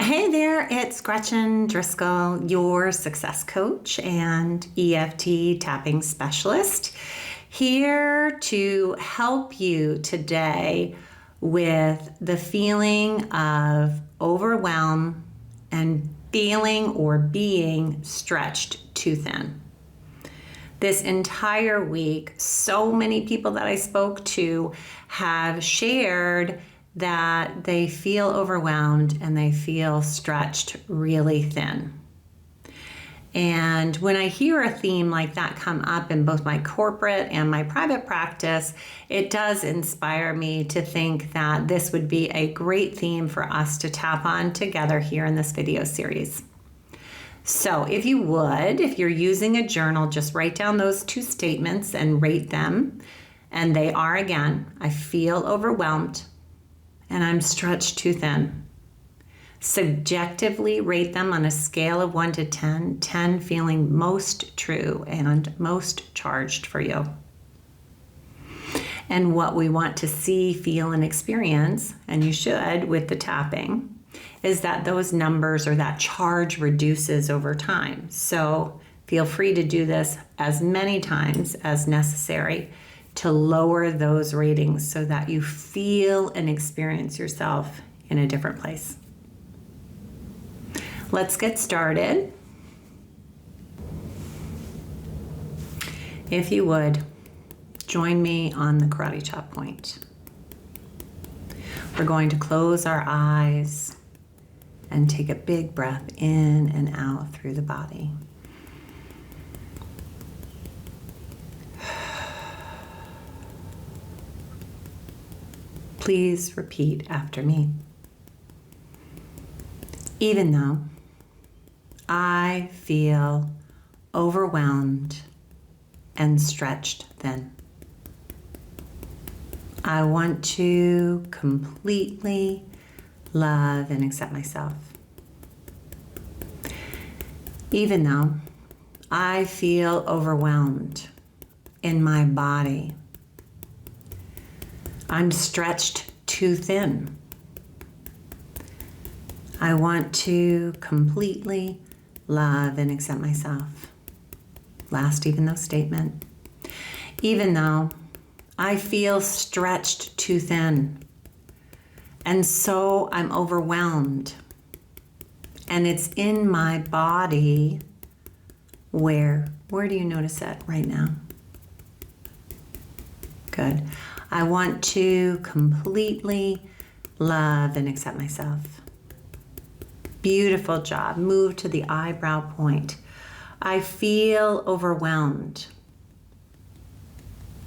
Hey there, it's Gretchen Driscoll, your success coach and EFT tapping specialist, here to help you today with the feeling of overwhelm and feeling or being stretched too thin. This entire week, so many people that I spoke to have shared that they feel overwhelmed and they feel stretched really thin. And when I hear a theme like that come up in both my corporate and my private practice, it does inspire me to think that this would be a great theme for us to tap on together here in this video series. So if you're using a journal, just write down those two statements and rate them. And they are, again, I feel overwhelmed and I'm stretched too thin. Subjectively rate them on a scale of 1 to 10, 10 feeling most true and most charged for you. And what we want to see, feel, and experience, and you should with the tapping, is that those numbers or that charge reduces over time. So feel free to do this as many times as necessary to lower those ratings so that you feel and experience yourself in a different place. Let's get started. If you would, join me on the karate chop point. We're going to close our eyes and take a big breath in and out through the body. Please repeat after me. Even though I feel overwhelmed and stretched thin, I want to completely love and accept myself. Even though I feel overwhelmed in my body, I'm stretched too thin. I want to completely love and accept myself. Last even though statement. Even though I feel stretched too thin, and so I'm overwhelmed, and it's in my body. Where do you notice that right now? Good. I want to completely love and accept myself. Beautiful job. Move to the eyebrow point. I feel overwhelmed.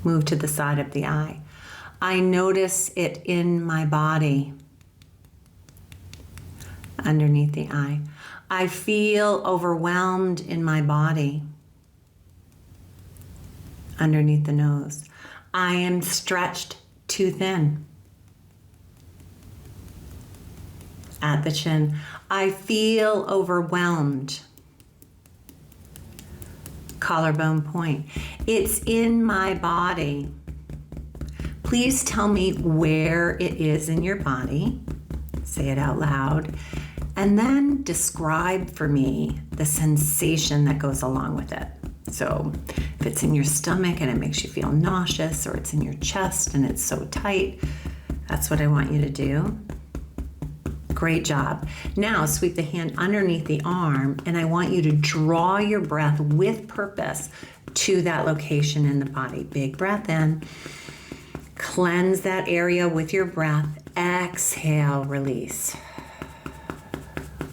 Move to the side of the eye. I notice it in my body. Underneath the eye. I feel overwhelmed in my body. Underneath the nose. I am stretched too thin. At the chin. I feel overwhelmed. Collarbone point. It's in my body. Please tell me where it is in your body. Say it out loud. And then describe for me the sensation that goes along with it. So if it's in your stomach and it makes you feel nauseous, or it's in your chest and it's so tight, that's what I want you to do. Great job. Now sweep the hand underneath the arm, and I want you to draw your breath with purpose to that location in the body. Big breath in. Cleanse that area with your breath. Exhale, release.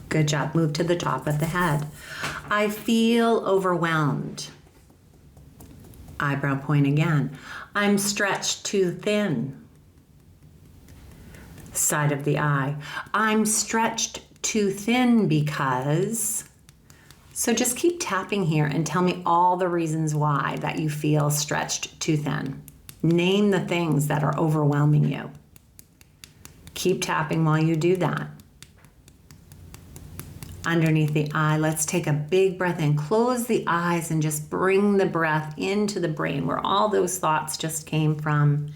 Good job. Move to the top of the head. I feel overwhelmed. Eyebrow point again. I'm stretched too thin. Side of the eye. I'm stretched too thin because. So just keep tapping here and tell me all the reasons why that you feel stretched too thin. Name the things that are overwhelming you. Keep tapping while you do that. Underneath the eye, let's take a big breath in. Close the eyes and just bring the breath into the brain where all those thoughts just came from.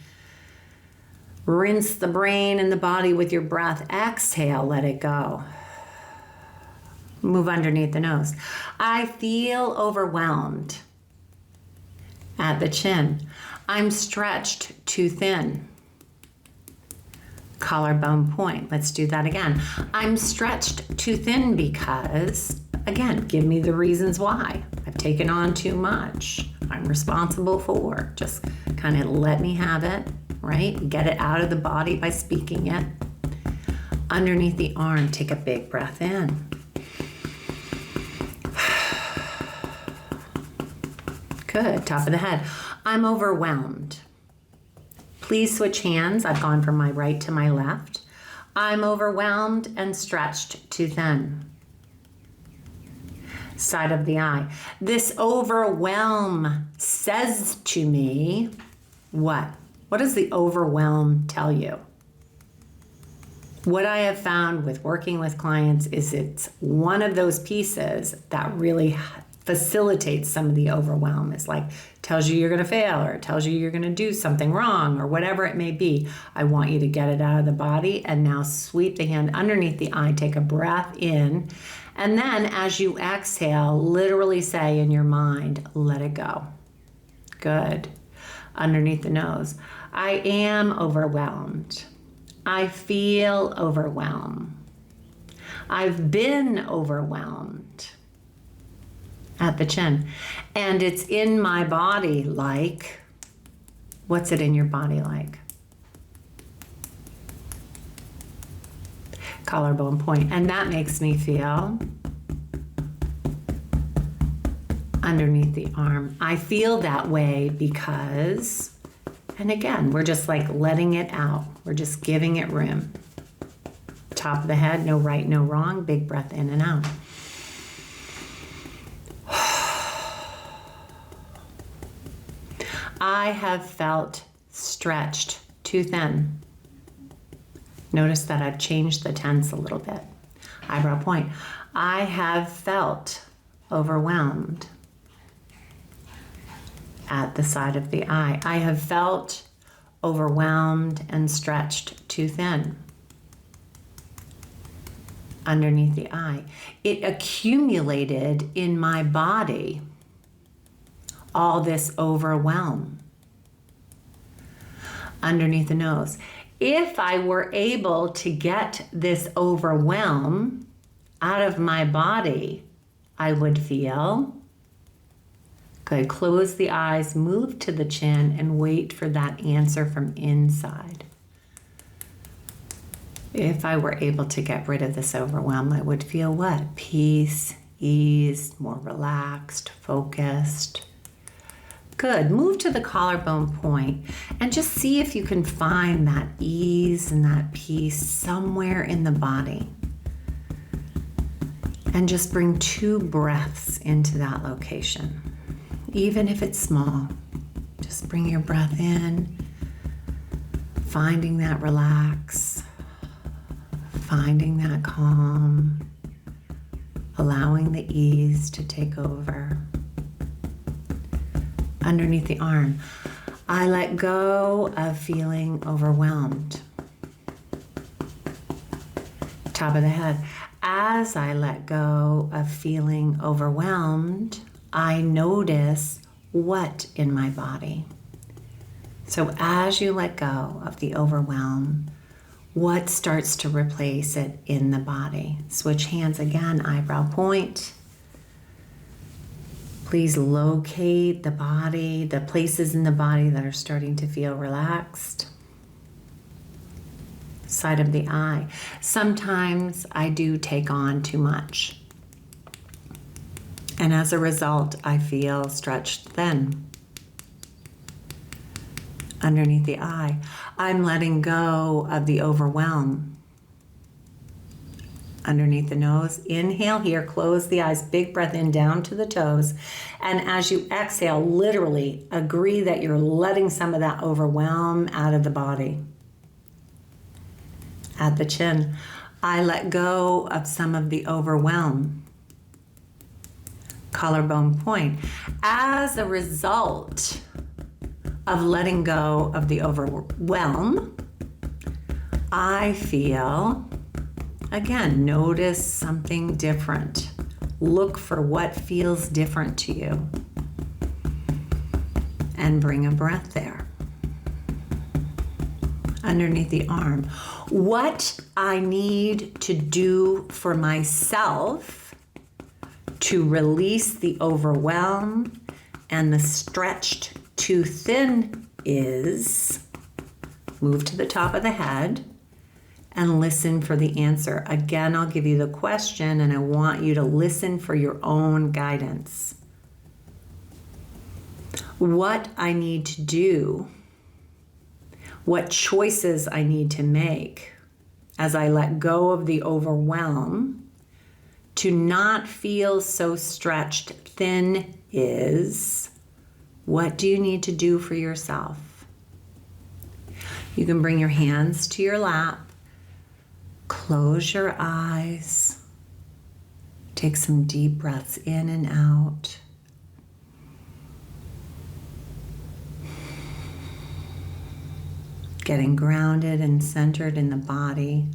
Rinse the brain and the body with your breath. Exhale, let it go. Move underneath the nose. I feel overwhelmed at the chin. I'm stretched too thin. Collarbone point. Let's do that again. I'm stretched too thin because, again, give me the reasons why. I've taken on too much. I'm responsible for. Just kind of let me have it, right? Get it out of the body by speaking it. Underneath the arm, take a big breath in. Good. Top of the head. I'm overwhelmed. Please switch hands. I've gone from my right to my left. I'm overwhelmed and stretched too thin. Side of the eye. This overwhelm says to me what? What does the overwhelm tell you? What I have found with working with clients is it's one of those pieces that really facilitates some of the overwhelm. It's like tells you you're going to fail, or it tells you you're going to do something wrong, or whatever it may be. I want you to get it out of the body, and now sweep the hand underneath the eye, take a breath in, and then as you exhale, literally say in your mind, let it go. Good. Underneath the nose. I am overwhelmed. I feel overwhelmed. I've been overwhelmed. At the chin. And it's in my body like, what's it in your body like? Collarbone point. And that makes me feel underneath the arm. I feel that way because, and again, we're just like letting it out. We're just giving it room. Top of the head, no right, no wrong. Big breath in and out. I have felt stretched too thin. Notice that I've changed the tense a little bit. Eyebrow point. I have felt overwhelmed at the side of the eye. I have felt overwhelmed and stretched too thin. Underneath the eye. It accumulated in my body. All this overwhelm. Underneath the nose. If I were able to get this overwhelm out of my body, I would feel good. Close the eyes, move to the chin, and wait for that answer from inside. If I were able to get rid of this overwhelm, I would feel what? Peace, ease, more relaxed, focused. Good. Move to the collarbone point and just see if you can find that ease and that peace somewhere in the body. And just bring 2 breaths into that location. Even if it's small, just bring your breath in, finding that relax, finding that calm, allowing the ease to take over. Underneath the arm, I let go of feeling overwhelmed. Top of the head, as I let go of feeling overwhelmed, I notice what in my body. So as you let go of the overwhelm, what starts to replace it in the body? Switch hands again, eyebrow point. Please locate the body, the places in the body that are starting to feel relaxed. Side of the eye. Sometimes I do take on too much. And as a result, I feel stretched thin. Underneath the eye, I'm letting go of the overwhelm. Underneath the nose, inhale here, close the eyes, big breath in down to the toes. And as you exhale, literally agree that you're letting some of that overwhelm out of the body. At the chin, I let go of some of the overwhelm. Collarbone point. As a result of letting go of the overwhelm, I feel Again, notice something different. Look for what feels different to you. And bring a breath there. Underneath the arm. What I need to do for myself to release the overwhelm and the stretched too thin is move to the top of the head and listen for the answer. Again, I'll give you the question and I want you to listen for your own guidance. What I need to do, what choices I need to make as I let go of the overwhelm to not feel so stretched thin is, what do you need to do for yourself? You can bring your hands to your lap, close your eyes, take some deep breaths in and out. Getting grounded and centered in the body,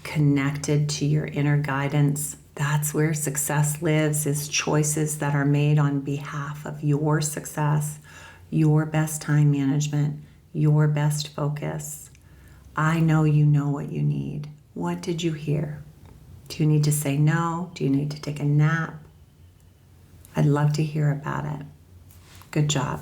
connected to your inner guidance. That's where success lives, is choices that are made on behalf of your success, your best time management, your best focus. I know you know what you need. What did you hear? Do you need to say no? Do you need to take a nap? I'd love to hear about it. Good job.